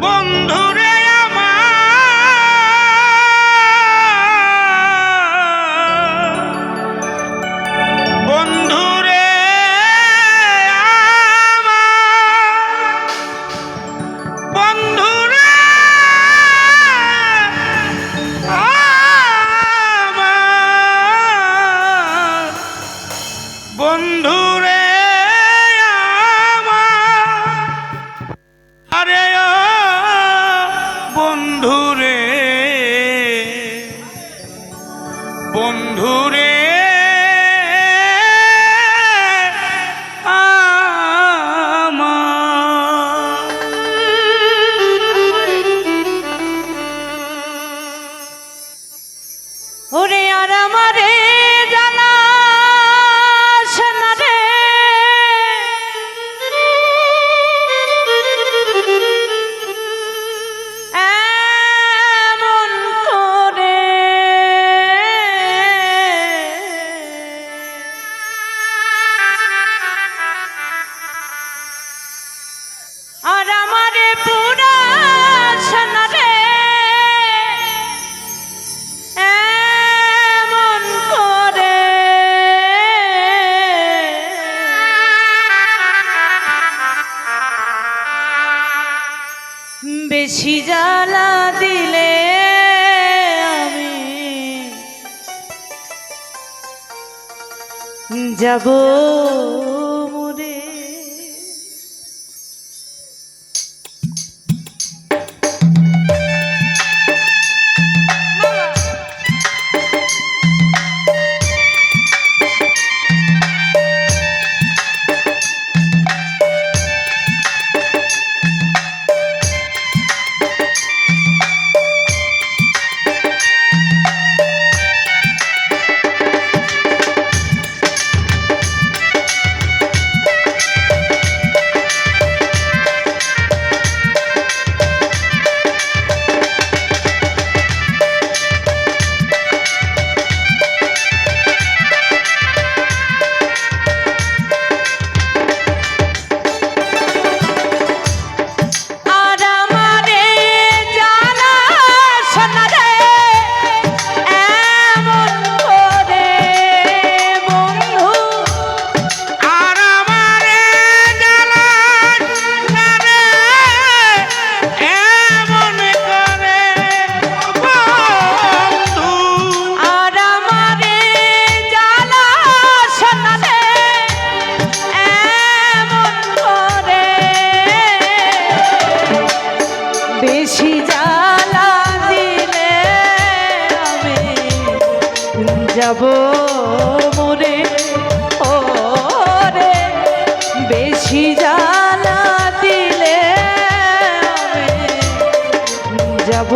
বন্ধুরে আমার বন্ধুরে আমার বন্ধুরে আমার বন্ধুরে আরে ও বন্ধুরে বন্ধুরে ওরে আর আমারে জানা শোনা রে এমন করে আর আমারে পুরা শোনা রে বেশি জ্বালা দিলে আমি যাব মরে বেশি জ্বালা দিলে আমি যাব মরে ও রে বেশি জ্বালা দিলে আমি যাব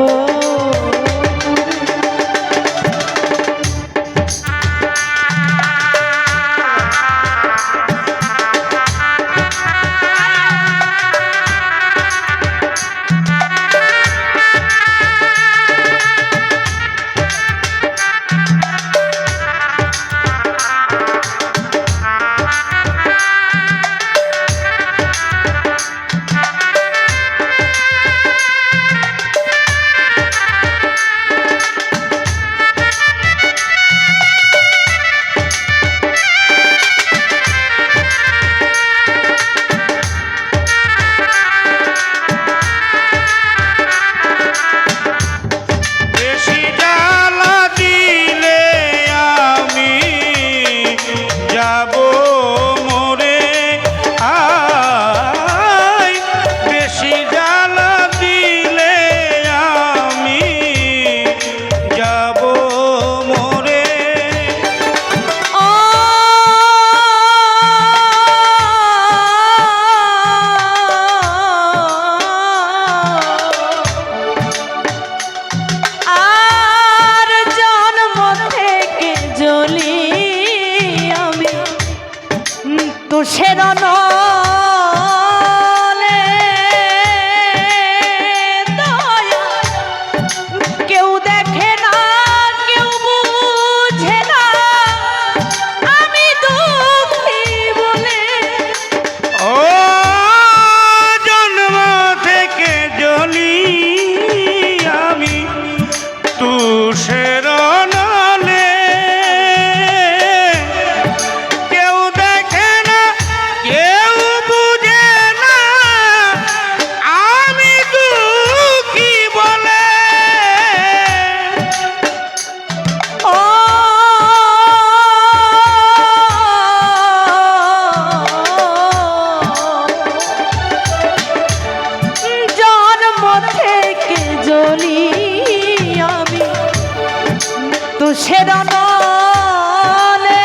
মানুষের অনলে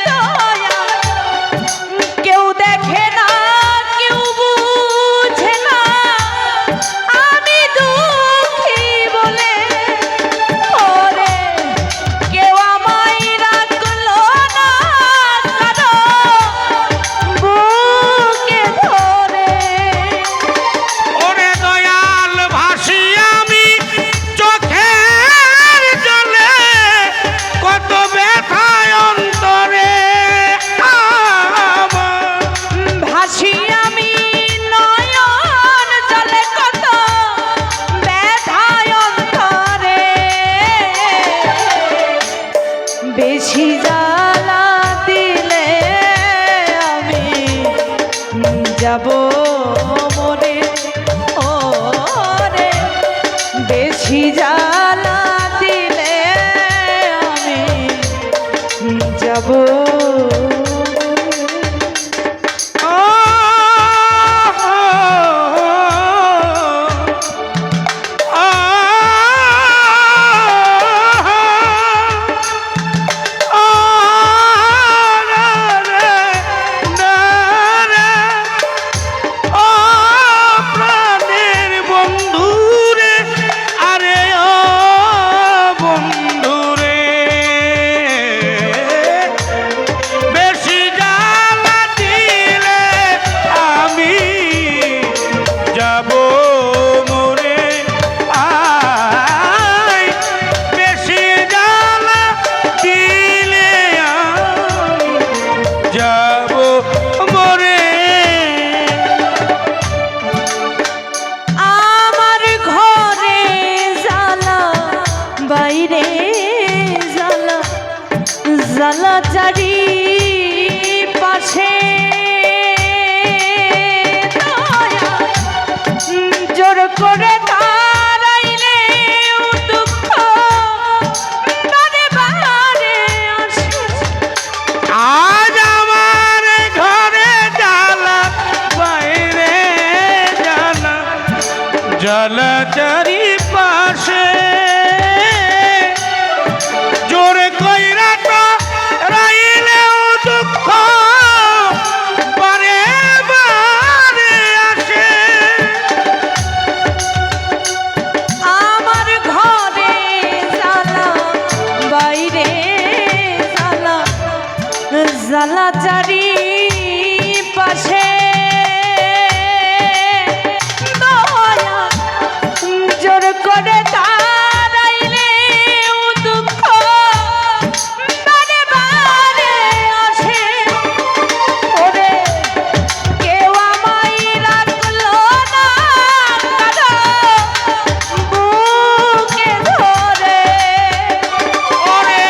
দয়া কেউ দেখে না, কেউ বুঝে না আমি দুঃখী বলে। ওরে কেউ আমায় রাখলো না কারো বুকে ধরে। ওরে দয়াল ভাসি আমি চোখের জলে, কত ব্যথায় অন্তরে আমার। ভাসি আমি নয়ন জলে, কত ব্যথায় অন্তরে। বেশি জ্বালা দিলে আমি যাব মরে। ওরে বেশি জ্বালা দিলে আমি যাব। বাইরে জ্বালা জ্বালা চারি পাশে জোর করে তারাইলে দুঃখ বারে বারে আসে। আজ আমার ঘরে জ্বালা, বাইরে জ্বালা, জ্বালা চারিপাশে। জোরে কইরা তো রাইলেও দুঃখ বারে বারে আসে। আমার ঘরে জ্বালা বাইরে জ্বালা জ্বালা চারি পাশে। দয়া জোর করে তারাইলে দুঃখ বারে বারে আসে। ওরে কেউ আমায় রাখলো না কারো বুকে ধরে। ওরে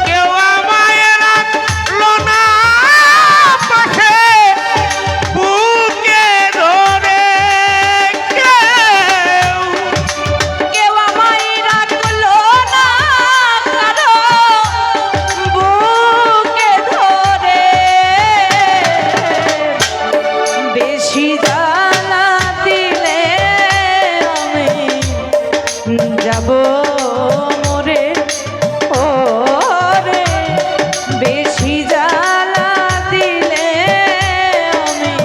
কেউ আমায় রাখলো না পাশে, বুকে ধরে। কেউ আমায় রাখলো না কারো বুকে ধরে। বেশি জ্বালা দিলে আমি যাব মরে। ওরে বেশি জ্বালা দিলে আমি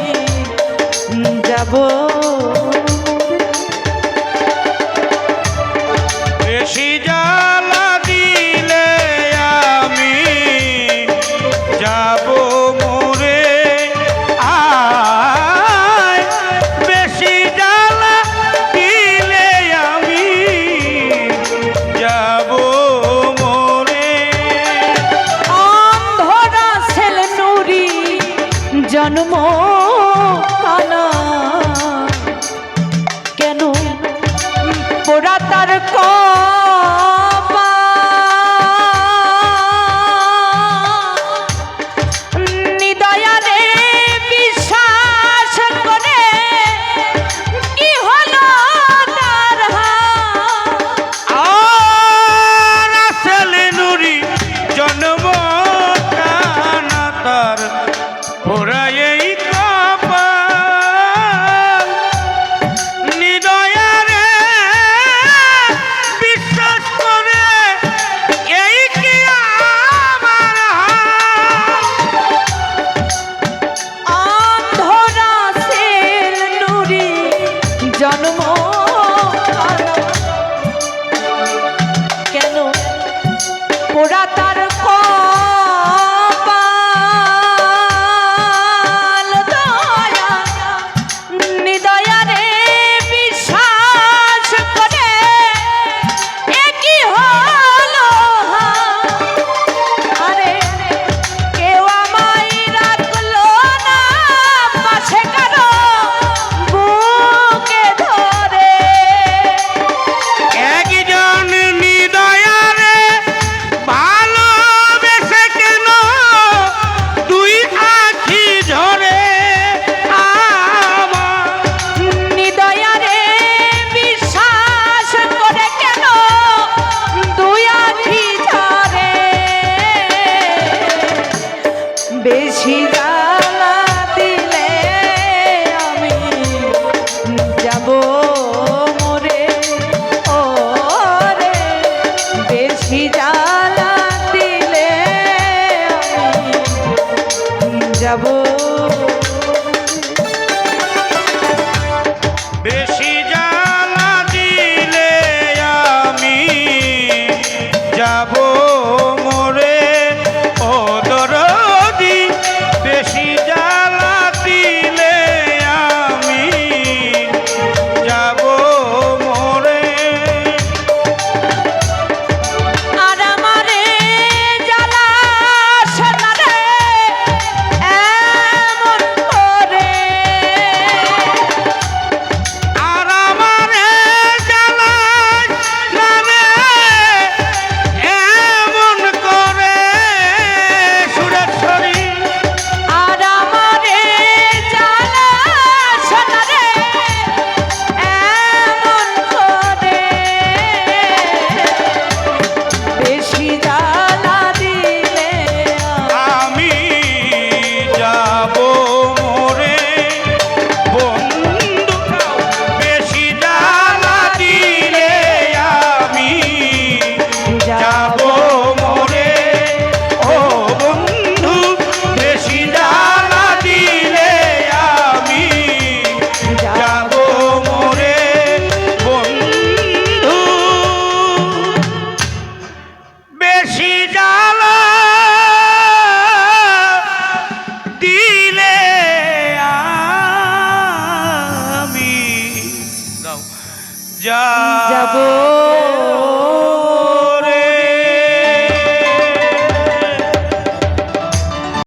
যাব। বেশি জ্বালা দিলে আমি যাব মরে। আয় বেশি জ্বালা দিলে আমি যাব মরে। অন্ধরা ছেলে নুরি জন্ম কানা, কেন পোড়া তার নিদয়ারে বিশ্বাস করে কি হলো তার আর আসলে নুরি জন্ম কানা তার পোড়ায় এই কপাল। নিদয়ারে বেশি জ্বালা দিলে আমি যাব মরে ও দরদি বেশি জ্বালা দিলে আমি যাব মরে আর আমারে জ্বালাস না রে এমন করে আর আমারে জ্বালাস না রে এমন করে সুরেশ্বরী আর আমারে জ্বালাস না রে এমন করে বেশি জ্বালা দিলে আমি যাব মরে বন্ধু বেশি জ্বালা দিলে আমি যাব মরে ও বন্ধু বেশি জ্বালা দিলে আমি যাব মরে বন্ধু বেশি জ্বালা দিলে আমি যাব